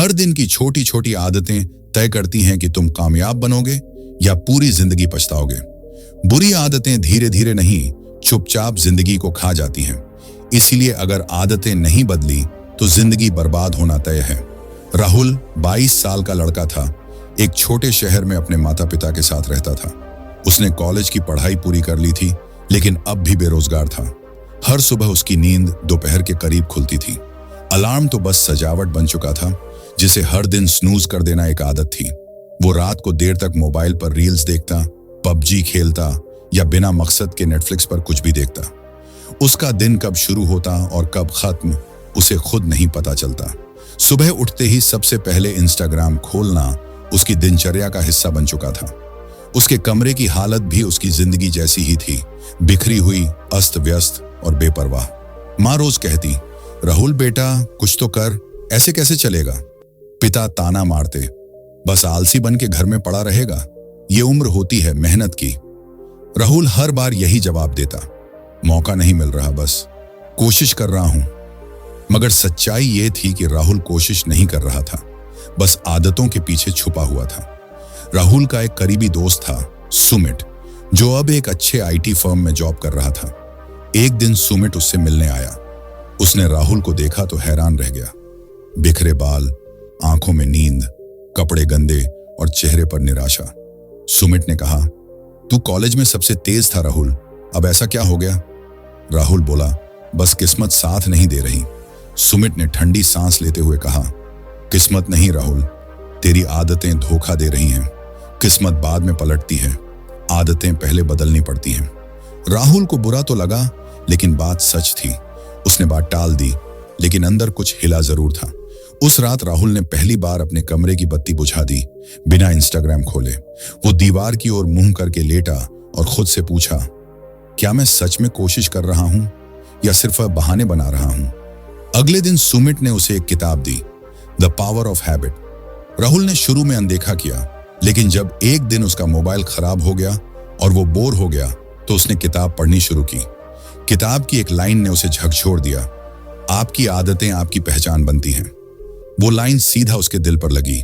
हर दिन की छोटी छोटी आदतें तय करती हैं कि तुम कामयाब बनोगे या पूरी जिंदगी पछताओगे। बुरी आदतें धीरे धीरे नहीं, चुपचाप जिंदगी को खा जाती हैं। इसीलिए अगर आदतें नहीं बदली तो जिंदगी बर्बाद होना तय है। राहुल 22 साल का लड़का था। एक छोटे शहर में अपने माता पिता के साथ रहता था। उसने कॉलेज की पढ़ाई पूरी कर ली थी, लेकिन अब भी बेरोजगार था। हर सुबह उसकी नींद दोपहर के करीब खुलती थी। अलार्म तो बस सजावट बन चुका था, जिसे हर दिन स्नूज कर देना एक आदत थी। वो रात को देर तक मोबाइल पर रील्स देखता, पबजी खेलता या बिना मकसद के नेटफ्लिक्स पर कुछ भी देखता। उसका दिन कब शुरू होता और कब खत्म उसे खुद नहीं पता चलता। सुबह उठते ही सबसे पहले इंस्टाग्राम खोलना उसकी दिनचर्या का हिस्सा बन चुका था। उसके कमरे की हालत भी उसकी जिंदगी जैसी ही थी, बिखरी हुई, अस्त व्यस्त और बेपरवाह। माँ रोज कहती, राहुल बेटा कुछ तो कर, ऐसे कैसे चलेगा। पिता ताना मारते, बस आलसी बन के घर में पड़ा रहेगा, ये उम्र होती है मेहनत की। राहुल हर बार यही जवाब देता, मौका नहीं मिल रहा, बस कोशिश कर रहा हूं। मगर सच्चाई ये थी कि राहुल कोशिश नहीं कर रहा था, बस आदतों के पीछे छुपा हुआ था। राहुल का एक करीबी दोस्त था, सुमित, जो अब एक अच्छे आईटी फर्म में जॉब कर रहा था। एक दिन सुमित उससे मिलने आया। उसने राहुल को देखा तो हैरान रह गया। बिखरे बाल, आंखों में नींद, कपड़े गंदे और चेहरे पर निराशा। सुमित ने कहा, तू कॉलेज में सबसे तेज था राहुल, अब ऐसा क्या हो गया। राहुल बोला, बस किस्मत साथ नहीं दे रही। सुमित ने ठंडी सांस लेते हुए कहा, किस्मत नहीं राहुल, तेरी आदतें धोखा दे रही हैं। किस्मत बाद में पलटती है, आदतें पहले बदलनी पड़ती हैं। राहुल को बुरा तो लगा, लेकिन बात सच थी। उसने बात टाल दी, लेकिन अंदर कुछ हिला जरूर था। उस रात राहुल ने पहली बार अपने कमरे की बत्ती बुझा दी, बिना इंस्टाग्राम खोले। वो दीवार की ओर मुंह करके लेटा और खुद से पूछा, क्या मैं सच में कोशिश कर रहा हूं या सिर्फ बहाने बना रहा हूं। अगले दिन सुमित ने उसे एक किताब दी, the power of habit. Rahul ने शुरू में अनदेखा किया, लेकिन जब एक दिन उसका मोबाइल खराब हो गया और वो बोर हो गया तो उसने किताब पढ़नी शुरू की। किताब की एक लाइन ने उसे झकझोर दिया, आपकी आदतें आपकी पहचान बनती हैं। वो लाइन सीधा उसके दिल पर लगी।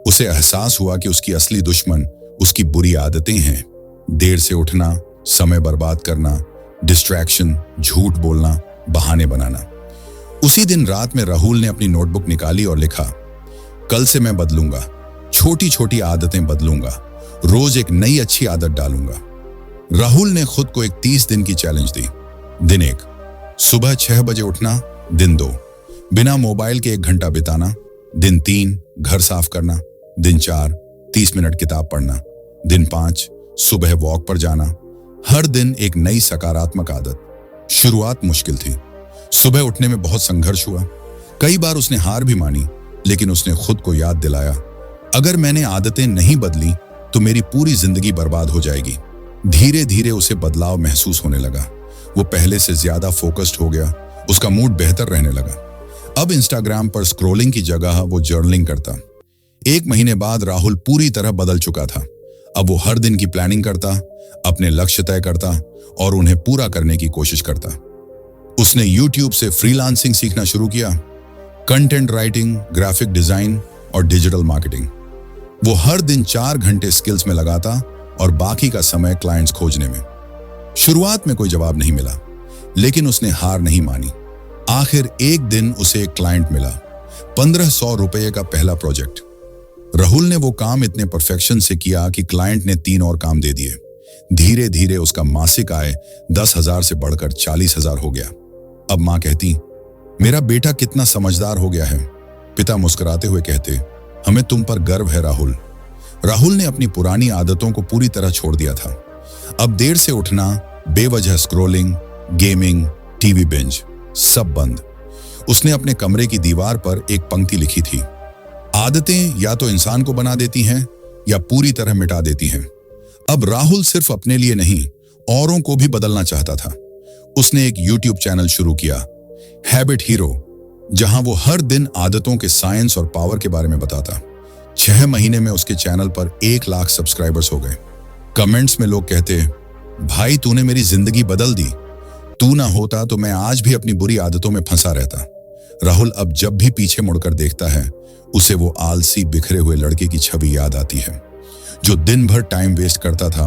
उसे एहसास हुआ कि उसकी असली दुश्मन उसकी बुरी आदतें हैं। देर से उठना, समय बर्बाद करना, डिस्ट्रैक्शन, झूठ बोलना, बहाने बनाना। उसी दिन रात में राहुल ने अपनी नोटबुक निकाली और लिखा, कल से मैं बदलूंगा, छोटी छोटी आदतें बदलूंगा, रोज एक नई अच्छी आदत डालूंगा। राहुल ने खुद को एक 30 दिन की चैलेंज दी। दिन 1, सुबह 6 बजे उठना। दिन 2, बिना मोबाइल के 1 घंटा बिताना। दिन 3, घर साफ करना। दिन 4, 30 मिनट किताब पढ़ना। दिन 5, सुबह वॉक पर जाना। हर दिन एक नई सकारात्मक आदत। शुरुआत मुश्किल थी। सुबह उठने में बहुत संघर्ष हुआ। कई बार उसने हार भी मानी, लेकिन उसने खुद को याद दिलाया, अगर मैंने आदतें नहीं बदली तो मेरी पूरी जिंदगी बर्बाद हो जाएगी। धीरे धीरे उसे बदलाव महसूस होने लगा। वो पहले से ज्यादा फोकस्ड हो गया, उसका मूड बेहतर रहने लगा। अब इंस्टाग्राम पर स्क्रॉलिंग की जगह वो जर्नलिंग करता। 1 महीने बाद राहुल पूरी तरह बदल चुका था। अब वो हर दिन की प्लानिंग करता, अपने लक्ष्य तय करता और उन्हें पूरा करने की कोशिश करता। उसने YouTube से फ्रीलांसिंग सीखना शुरू किया, कंटेंट राइटिंग, ग्राफिक डिजाइन और डिजिटल मार्केटिंग। वो हर दिन 4 घंटे स्किल्स में लगाता और बाकी का समय क्लाइंट्स खोजने में। शुरुआत में कोई जवाब नहीं मिला, लेकिन उसने हार नहीं मानी। आखिर एक दिन उसे एक क्लाइंट मिला, 1500 रुपये का पहला प्रोजेक्ट। राहुल ने वो काम इतने परफेक्शन से किया कि क्लाइंट ने 3 और काम दे दिए। धीरे धीरे उसका मासिक आय 10,000 से बढ़कर 40,000 हो गया। अब माँ कहती, मेरा बेटा कितना समझदार हो गया है। पिता मुस्कुराते हुए कहते, हमें तुम पर गर्व है राहुल। राहुल ने अपनी पुरानी आदतों को पूरी तरह छोड़ दिया था। अब देर से उठना, बेवजह स्क्रॉलिंग, गेमिंग, टीवी बिंज, सब बंद। उसने अपने कमरे की दीवार पर एक पंक्ति लिखी थी, आदतें या तो इंसान को बना देती हैं या पूरी तरह मिटा देती हैं। अब राहुल सिर्फ अपने लिए नहीं, औरों को भी बदलना चाहता था। उसने एक YouTube चैनल शुरू किया, हैबिट हीरो, जहां वो हर दिन आदतों के साइंस और पावर के बारे में बताता। 6 महीने में उसके चैनल पर 1 लाख सब्सक्राइबर्स हो गए। कमेंट्स में लोग कहते, भाई तूने मेरी जिंदगी बदल दी, तू ना होता तो मैं आज भी अपनी बुरी आदतों में फंसा रहता। राहुल अब जब भी पीछे मुड़कर देखता है, उसे वो आलसी बिखरे हुए लड़के की छवि याद आती है जो दिन भर टाइम वेस्ट करता था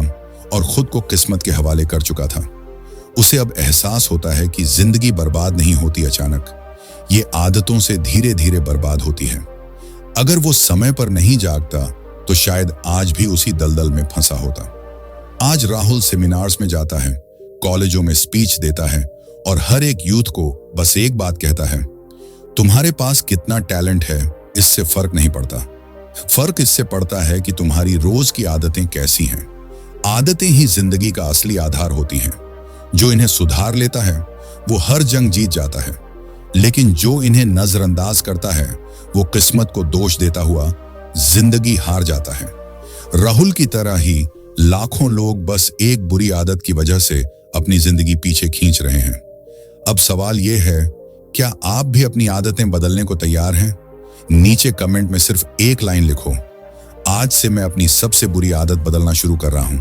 और खुद को किस्मत के हवाले कर चुका था। उसे अब एहसास होता है कि जिंदगी बर्बाद नहीं होती अचानक, ये आदतों से धीरे धीरे बर्बाद होती है। अगर वो समय पर नहीं जागता तो शायद आज भी उसी दलदल में फंसा होता। आज राहुल सेमिनार्स में जाता है, कॉलेजों में स्पीच देता है और हर एक यूथ को बस एक बात कहता है, तुम्हारे पास कितना टैलेंट है इससे फर्क नहीं पड़ता। फर्क इससे पड़ता है कि तुम्हारी रोज की आदतें कैसी हैं। आदतें ही जिंदगी का असली आधार होती हैं। जो इन्हें सुधार लेता है वो हर जंग जीत जाता है, लेकिन जो इन्हें नजरअंदाज करता है वो किस्मत को दोष देता हुआ जिंदगी हार जाता है। राहुल की तरह ही लाखों लोग बस एक बुरी आदत की वजह से अपनी जिंदगी पीछे खींच रहे हैं। अब सवाल यह है, क्या आप भी अपनी आदतें बदलने को तैयार हैं? नीचे कमेंट में सिर्फ एक लाइन लिखो, आज से मैं अपनी सबसे बुरी आदत बदलना शुरू कर रहा हूं।